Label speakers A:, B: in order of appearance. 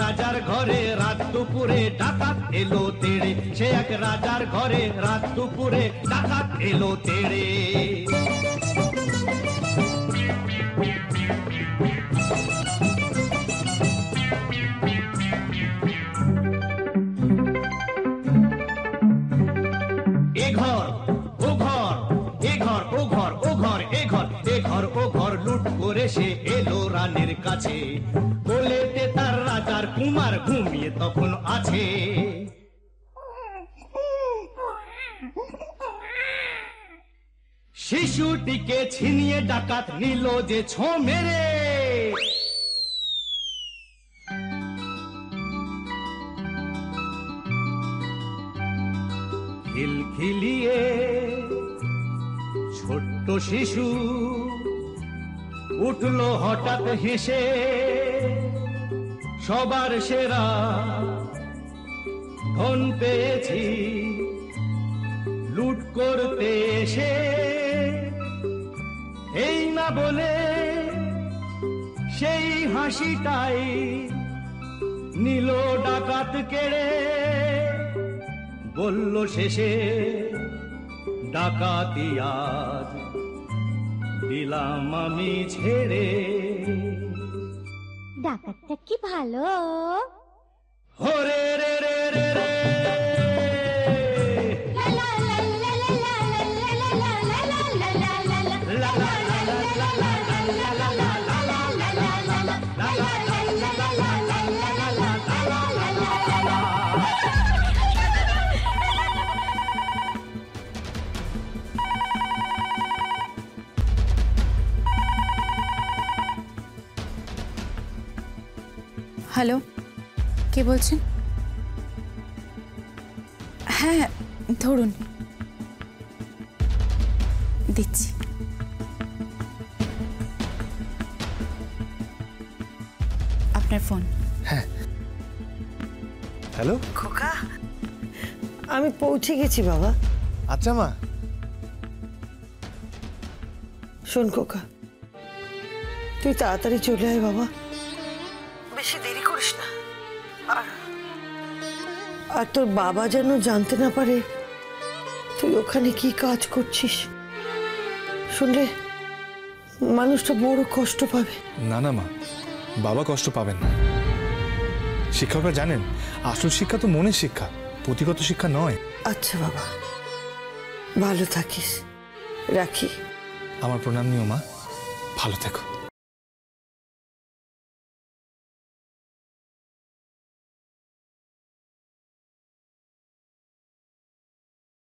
A: রাজার ঘরে রাত দুপুরে ডাকাত এলো তেড়ে, সে এক রাজার ঘরে রাত দুপুরে ডাকাত এলো তেড়ে। এ ঘর ও ঘর, এ ঘর ও ঘর, ও ঘর এ ঘর, এ ঘর ও ঘর লুট করে সে এলো রানীর কাছে। বলেতে তার রাজার কুমার ঘুমিয়ে তখন আছে। শিশুটিকে ছিনিয়ে ডাকাত নিল যে ছো মেরে। খিলখিলিয়ে ছোট্ট শিশু উঠলো হঠাৎ হেসে, সবার সেরা ধন পেয়েছি লুট করতে এসে। এই না বলে সেই হাসিটাই নিল ডাকাত কেড়ে। বলল শেষে ডাকাতি আজ দিলাম আমি ছেড়ে।
B: ডাকাতটা কি ভালো।
A: হরে রে রে রে রে
C: হ্যালো, কে বলছেন? হ্যাঁ ধরুন, দিচ্ছি। আপনার ফোন।
D: হ্যাঁ হ্যালো
E: খোকা, আমি পৌঁছে গেছি বাবা।
D: আচ্ছা মা।
E: শোন খোকা, তুই তাড়াতাড়ি চলে আয় বাবা, বেশি দেরি করিস না। আর তোর বাবা যেন জানতে না পারে তুই ওখানে কি কাজ করছিস। শুনলে মানুষটা বড় কষ্ট পাবে।
D: না না মা, বাবা কষ্ট পাবেন না। শিক্ষকরা জানেন আসল শিক্ষা তো মনের শিক্ষা, পুঁথিগত শিক্ষা নয়।
E: আচ্ছা বাবা, ভালো থাকিস, রাখি।
D: আমার প্রণাম নিও মা, ভালো থেকো।